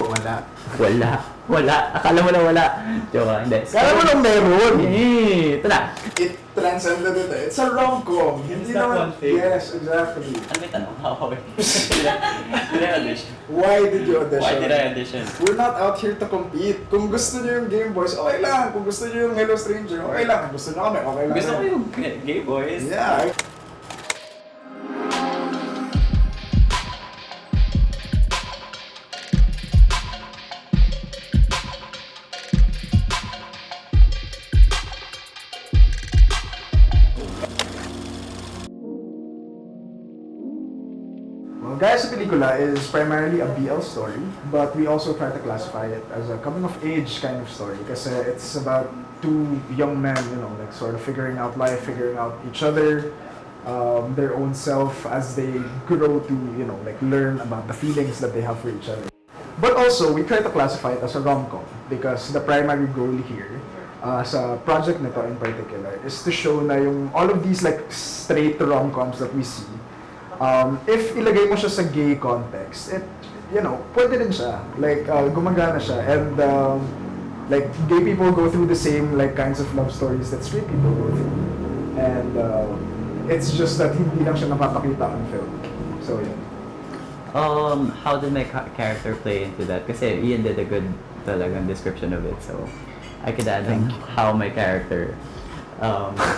Wala. Wala. Akala mo na wala. Joke lang, hindi. Kala mo lang meron. Ito na. It transcended it. It's a rom-com. Hindi It's not naman. one thing. Yes, exactly. Ano may tanong? Did I audition? Why did you audition? Why did I audition? We're not out here to compete. Kung gusto niyo yung Gameboys, okay lang. Kung gusto niyo yung Hello Stranger, okay lang. Kung gusto niyo kami, okay lang. Gusto ko yung Gameboys. Yeah. Well, Gaya sa Pelikula is primarily a BL story, but we also try to classify it as a coming-of-age kind of story kasi it's about two young men, like sort of figuring out life, figuring out each other, their own self as they grow to, like learn about the feelings that they have for each other. But also, we try to classify it as a rom-com because the primary goal here sa project nito in particular is to show na yung all of these like straight rom-coms that we see, if ilagay mo siya sa gay context, pwede din siya. Like, gumagana siya. And, like, gay people go through the same, like, kinds of love stories that straight people go through. And, it's just that hindi lang siya napapakita on film. So, yeah. How did my character play into that? Kasi Ian did a good talagang description of it. So, I could add how my character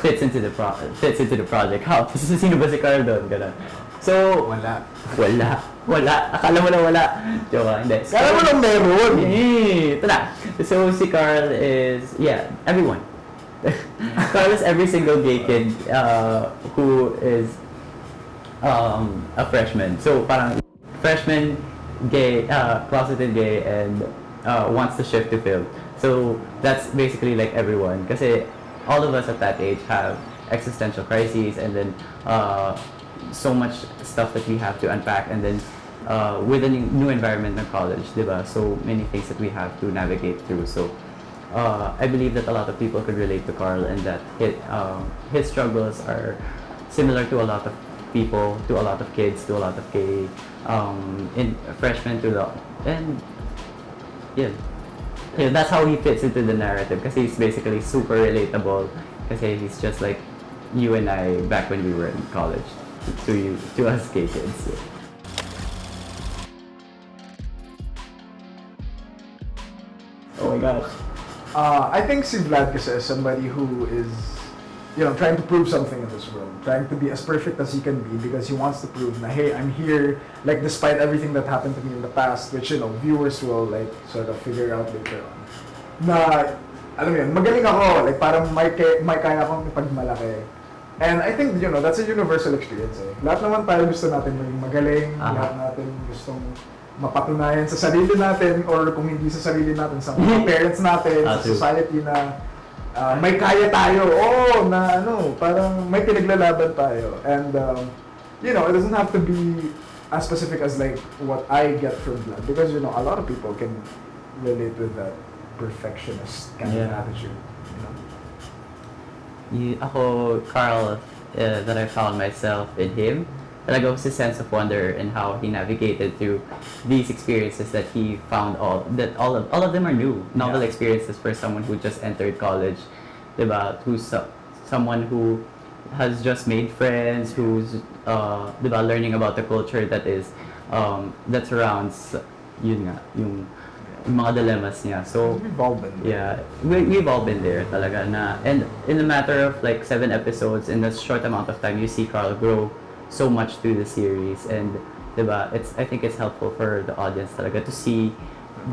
fits into the project. How? Sino ba si Carl doon? Ganun. So, Wala. Akala mo na wala. Joke lang, hindi. Kala mo lang meron. Ito na. So, si Carl is, everyone. Carl is every single gay kid who is a freshman. So, parang freshman, gay, closeted gay, and wants to shift to film. So, that's basically like everyone. Kasi all of us at that age have existential crises, and then so much stuff that we have to unpack, and then with a new environment in college, diba? So many things that we have to navigate through. So I believe that a lot of people could relate to Carl, and that his struggles are similar to a lot of people, to a lot of kids, to a lot of gay freshmen that's how he fits into the narrative, because he's basically super relatable, because he's just like you and I back when we were in college, to us gay kids. Oh my gosh. I think si Vlad kasi is somebody who is, trying to prove something in this world, trying to be as perfect as he can be because he wants to prove na, hey, I'm here, like, despite everything that happened to me in the past, which, viewers will, like, sort of figure out later on. Na, alam mo yun, magaling ako, like, parang may kaya akong ipagmalaki. And I think, that's a universal experience, eh. Lahat naman tayo gusto natin maging magaling, lahat natin gustong mapatunayan sa sarili natin, or kung hindi sa sarili natin, sa mga parents natin, sa society na may kaya tayo, parang may pinaglalaban tayo. And, it doesn't have to be as specific as like what I get from Vlad, because, a lot of people can relate with that perfectionist kind of attitude. Ako, Carl, that I found myself in him, talaga was a sense of wonder in how he navigated through these experiences that he found all of them are new, novel experiences for someone who just entered college, diba? Who's someone who has just made friends, who's diba, learning about the culture that is that surrounds yung mga dilemmas niya. So we've all been there. We've all been there talaga na, and in a matter of like 7 episodes, in a short amount of time, you see Carl grow so much through the series, and diba, I think it's helpful for the audience talaga to see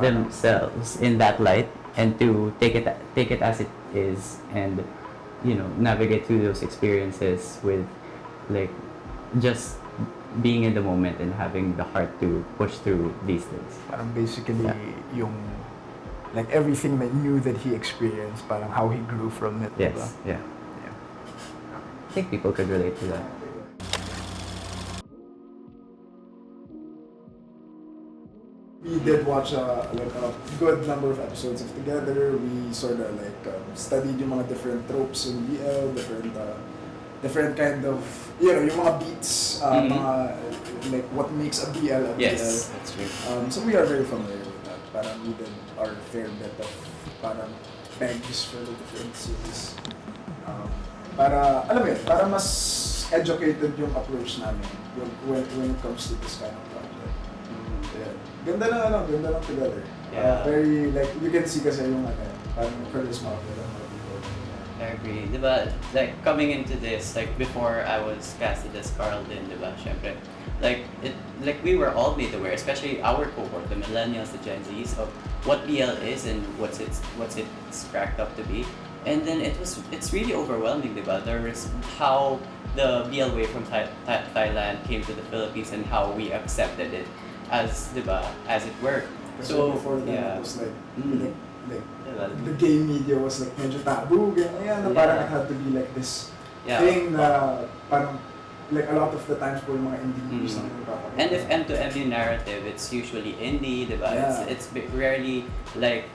themselves in that light, and to take it as it is, and navigate through those experiences with like just being in the moment and having the heart to push through these things. Parang basically yung like everything that new that he experienced, parang how he grew from it. Yes, diba? yeah. I think people could relate to that. We did watch a good number of episodes of Together. We sort of like studied yung mga different tropes in BL, different kind of, yung mga beats, mga like what makes a BL a BL. Yes, that's true. So we are very familiar with that. parang we did our fair bit of parang pegs for the different series. Para, alam mo yun, para mas educated yung approach namin when it comes to this kind of project. Yeah. Ganda lang together. Yeah. Very, like, you can see kasi yung parang charisma of the people. I agree. Diba, like, coming into this, like, before I was casted as Carl din, diba, syempre, like, we were all made aware, especially our cohort, the millennials, the Gen Zs, of what BL is and what's it's cracked up to be. And then it's really overwhelming, diba? There is how the BL wave from Thailand came to the Philippines and how we accepted it as, diba, as it were. So before that, yeah. it was like Diba? the gay media was like medyo taboo, ganyan, na parang it had to be like this thing na parang like a lot of the times po yung mga indie movies na nagpapakita. And if end-to-end yung narrative, it's usually indie, diba? Yeah. It's rarely like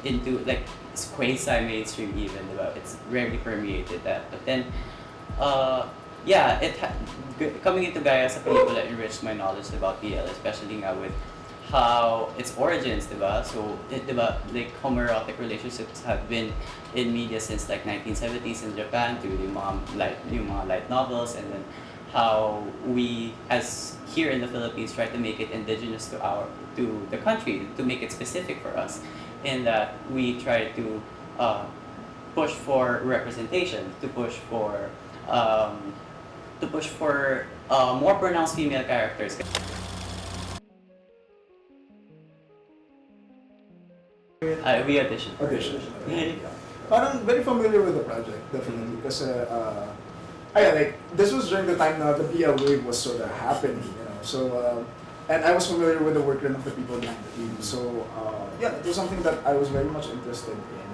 into like quasi-mainstream even, diba? It's rarely permeated that. But then, coming into Gaya sa pelikula enriched my knowledge about BL, especially nga with how its origins, diba? So, diba, like homoerotic relationships have been in media since like 1970s in Japan through yung mga light novels, and then how we, as here in the Philippines, try to make it indigenous to the country, to make it specific for us, in that we try to push for representation, to push for more pronounced female characters. We auditioned. Parang very familiar with the project, definitely. Kasi, like, this was during the time na the BL wave was sort of happening, you know. So, and I was familiar with the work of the people behind the team. So, it was something that I was very much interested in.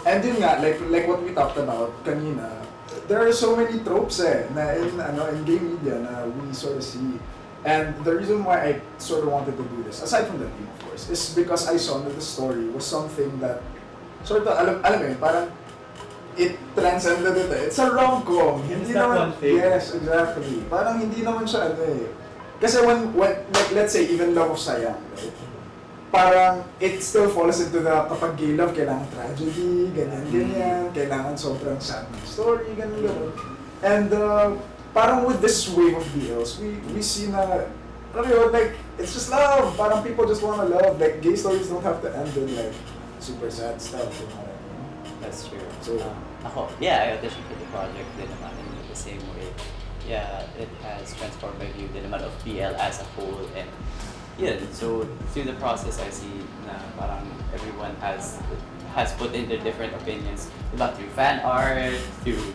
And yun nga, like what we talked about kanina, there are so many tropes na in gay media na we sort of see. And the reason why I sort of wanted to do this, aside from the team of course, is because I saw that the story was something that sort of, alam mo yun, parang it transcended it. It's a rom-com. Hindi naman, yes, exactly. Parang hindi naman siya Kasi when like let's say even Love of Sayang, right? Parang it still falls into the kapag gay love, kailangan tragedy, ganyan, kailangan sobrang sad na story, ganyan. And parang with this wave of BLs, we see na, like, it's just love. Parang people just wanna love. Like, gay stories don't have to end with like super sad stuff. You know what I mean? That's true. So, I auditioned for the project din naman in the same way. Yeah, it has transformed my view din naman of BL as a whole, and so through the process I see na parang everyone has put in their different opinions, diba, through fan art, through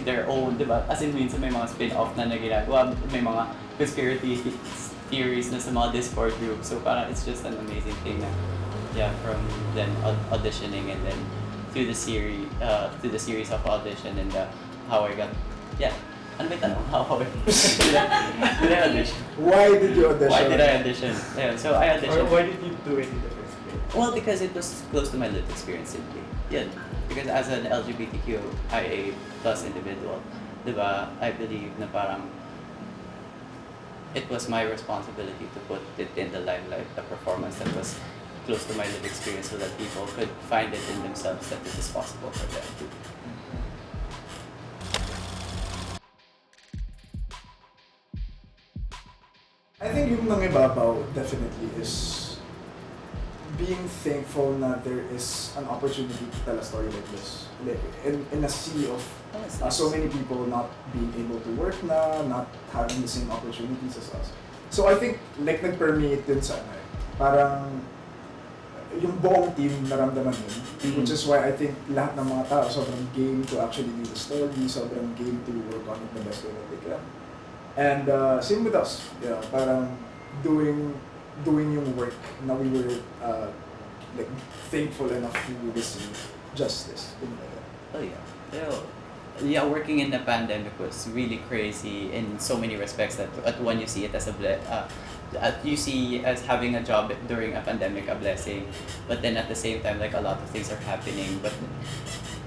their own, diba, as in minsan may mga spin-off na ginagawa, may mga conspiracy theories na sa mga Discord groups, so parang it's just an amazing thing na, from then auditioning and then through the series of audition and how I got, ano may tanong? How did I audition? why did you audition? Why did I audition? So I auditioned. Or why did you do it in the first place? Well, because it was close to my lived experience simply. Because as an LGBTQIA plus individual, diba, I believe na parang it was my responsibility to put it in the limelight, the performance that was close to my lived experience, so that people could find it in themselves that it is possible for them to. I think yung nangibabaw definitely is being thankful na there is an opportunity to tell a story like this. Like in a sea of so many people not being able to work not having the same opportunities as us. So I think like nag-permeate din sa parang yung buong team naramdaman yun. Which is why I think lahat ng mga tao sobrang game to actually do the story, sobrang game to work on it the best way that they can. And same with us, parang doing yung work na we were like thankful enough to receive justice. Oh yeah. Working in the pandemic was really crazy in so many respects that at one you see it as you see as having a job during a pandemic a blessing, but then at the same time like a lot of things are happening, but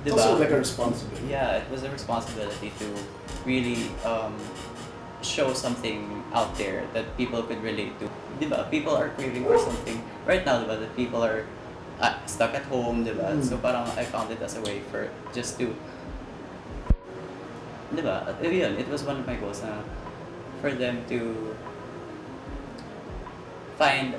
it's also like a responsibility. Yeah, it was a responsibility to really show something out there that people could relate to. Diba? People are craving for something right now, diba? That people are stuck at home, diba? So parang I found it as a way for just to, diba? Yun, it was one of my goals na for them to find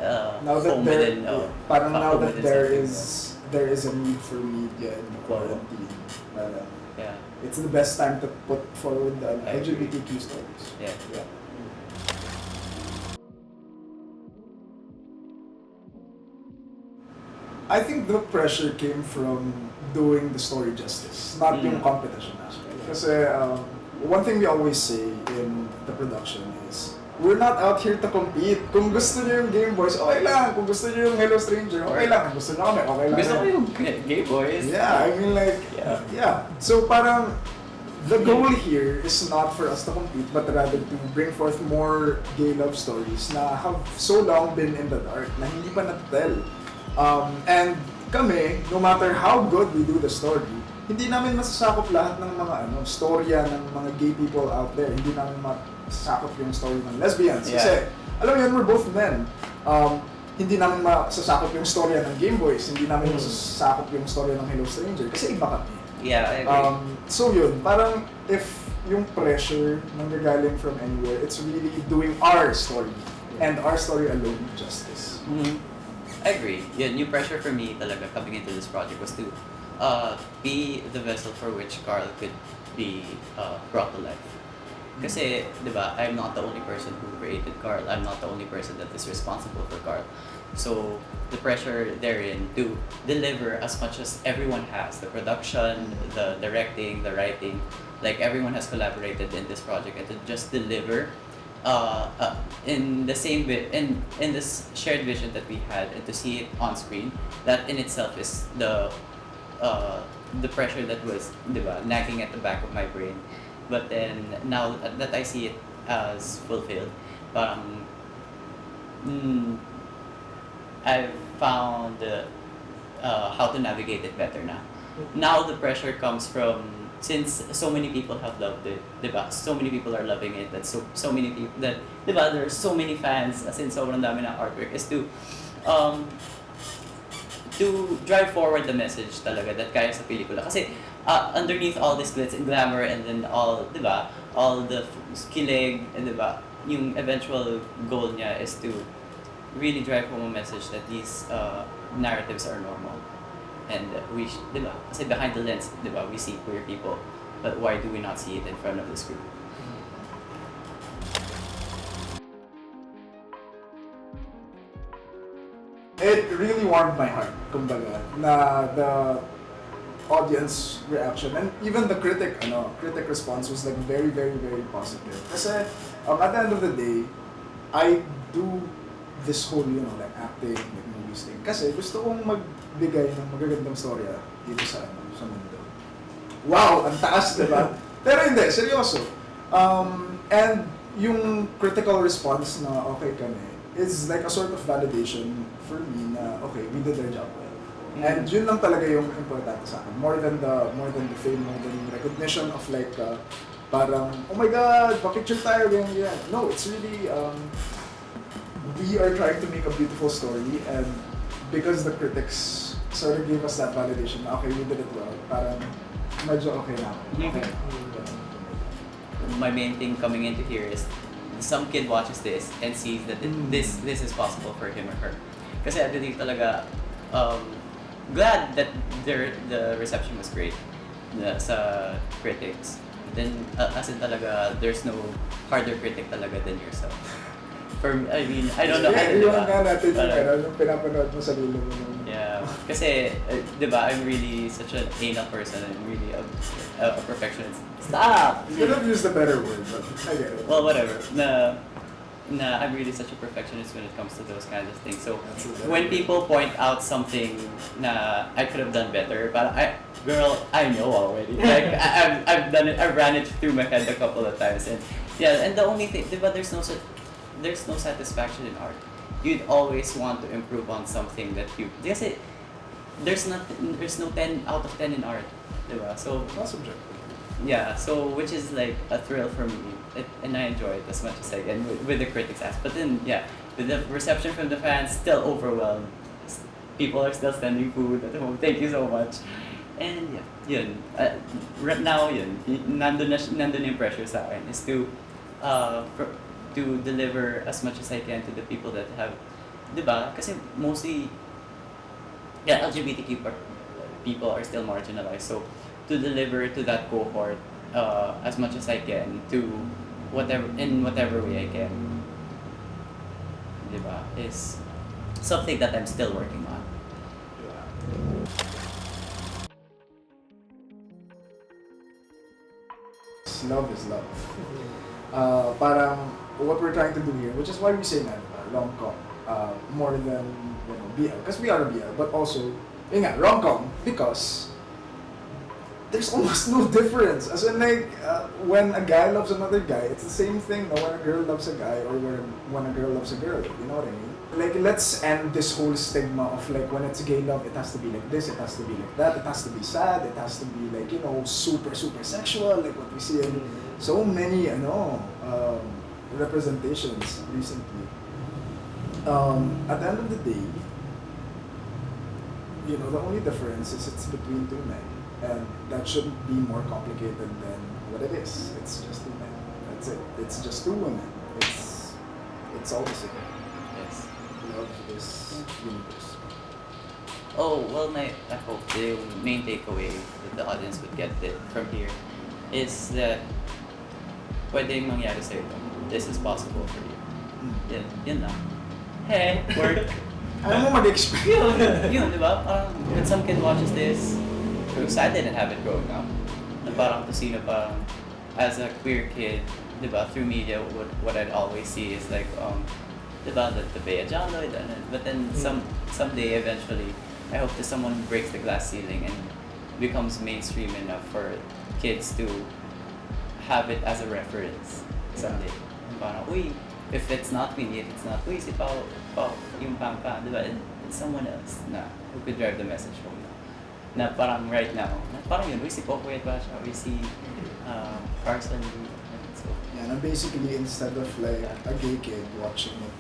Now that home there, within, parang now home that within something. there is a need for media in the quarantine. Parang Yeah, it's the best time to put forward the I agree. LGBTQ stories. yeah. Yeah. I think the pressure came from doing the story justice, not yung competition aspect. Kasi one thing we always say in the production is, we're not out here to compete. Kung gusto niyo yung Gameboys, okay lang. Kung gusto niyo yung Hello Stranger, okay lang. Kung gusto niyo kami, okay lang. Gusto ko yung Gameboys. Yeah, I mean like, yeah. So parang, the goal here is not for us to compete, but rather to bring forth more gay love stories na have so long been in the dark na hindi pa natitel. And kami, no matter how good we do the story, hindi namin masasakop lahat ng mga storya ng mga gay people out there. Hindi namin masasakop yung story ng lesbians. Yeah. Kasi, alam mo yun, we're both men. Hindi namin masasakop yung storya ng Gameboys. Hindi namin masasakop yung storya ng Hello Stranger. Kasi iba kami. Yeah, I agree. So yun, parang if yung pressure nanggagaling from anywhere, it's really doing our story. And our story alone justice. I agree. Yeah, new pressure for me talaga coming into this project was to be the vessel for which Carl could be brought to life. Kasi, di ba, I'm not the only person who created Carl. I'm not the only person that is responsible for Carl. So, the pressure therein to deliver as much as everyone has, the production, the directing, the writing, like everyone has collaborated in this project, and to just deliver in the same in this shared vision that we had, and to see it on screen, that in itself is the pressure that was, diba, nagging at the back of my brain. But then now that I see it as fulfilled, parang I've found how to navigate it better na. Now the pressure comes from, since so many people have loved it, diba? So many people are loving it, that so many people that, diba, there are so many fans, as in sobrang dami ng artwork, is to drive forward the message talaga that kaya sa pelikula. Kasi underneath all this glitz and glamour, and then all, diba, all the kilig, and diba, yung eventual goal niya is to really drive home a message that these narratives are normal. And diba, kasi behind the lens, diba, we see queer people, but why do we not see it in front of the screen? It really warmed my heart, kumbaga, na the audience reaction and even the critic response was like very, very, very positive. Kasi at the end of the day, I do this whole, like acting, like movies thing. Kasi gusto kong magbigay ng magagandang storya dito sa mundo. Wow, ang taas, diba? Pero hindi, seryoso. And yung critical response na okay kami is like a sort of validation for me na okay, we did our job well. And yun lang talaga yung importante sa akin. More than the fame, more than recognition of like parang, oh my God, pa-picture tayo, ganyan. No, it's really we are trying to make a beautiful story, and because the critics sort of gave us that validation na okay, we did it well, parang medyo okay na. Okay. My main thing coming into here is some kid watches this and sees that this is possible for him or her. Kasi I believe talaga, glad that the reception was great sa critics. Then as in talaga, there's no harder critic talaga than yourself. For me, I mean, I don't know. Iwan nga natin yung pinapanood mo sa lilo mo. Yeah, kasi, diba, I'm really such an anal person. I'm really a perfectionist. Stop! You could have used a better word, but I get it. Well, whatever. I'm really such a perfectionist when it comes to those kinds of things. So, when people point out something na I could have done better, but I know already. Like, I've done it, I've ran it through my head a couple of times. And yeah, and the only thing, diba, there's no satisfaction in art. You'd always want to improve on something that you... Kasi there's no 10 out of 10 in art. Diba? So, Not subjective. Yeah, so which is like a thrill for me, and I enjoy it as much as I can with the critics ask. But then, yeah, with the reception from the fans, still overwhelmed. People are still sending food at home. Thank you so much. And yeah, yun. Right now, yun. Nandun yung pressure sa akin is to deliver as much as I can to the people that have, diba? Kasi mostly, yeah, people are still marginalized. So to deliver to that cohort as much as I can to whatever way I can, diba, is something that I'm still working on. Love is love. Parang what we're trying to do here, which is why we say na rom-com more than BL, because we are BL, but also yun nga, rom-com because there's almost no difference. As in like when a guy loves another guy, it's the same thing no, when a girl loves a guy or when a girl loves a girl. You know what I mean? Like let's end this whole stigma of like when it's gay love, it has to be like this, it has to be like that, it has to be sad, it has to be like super sexual, like what we see in so many representations recently. At the end of the day, the only difference is it's between two men. And that shouldn't be more complicated than what it is. It's just two men. That's it. It's just two women. It's all the same. Yes. Love this universe. Oh, well, I hope the main takeaway that the audience would get from here is that pwedeng mangyari sa'yo ito. This is possible for you. Yun lang. Hey, work. Alam mo mag-expect. Yun, di ba? Parang when some kid watches this, because I didn't have it growing up. Na parang to see na parang as a queer kid, di ba, through media, what I'd always see is like, di ba, the Bea Jaloy, but then someday eventually, I hope that someone breaks the glass ceiling and becomes mainstream enough for kids to have it as a reference someday. And parang, uy, if it's not me, if it's not, uy, si Pao, yung Pampa, di ba, it's someone else na who could drive the message home. Na parang right now, na parang yun, we see Popoy at Basha, we see Carson, so Yeah, and basically instead of like a gay kid watching it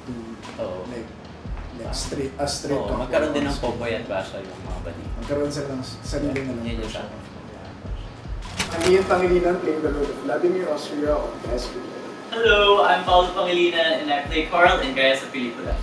like straight couple magkaroon din ng on Popoy screen. at Basha yung mga bani. Magkaroon sila ng sarili na lang. Yun yung sa akin. I'm Leo Pangilinan playing the role of Vladimir Austria on Esguerra. Hello, I'm Paolo Pangilinan and I play Carl in Gaya sa Pelikula.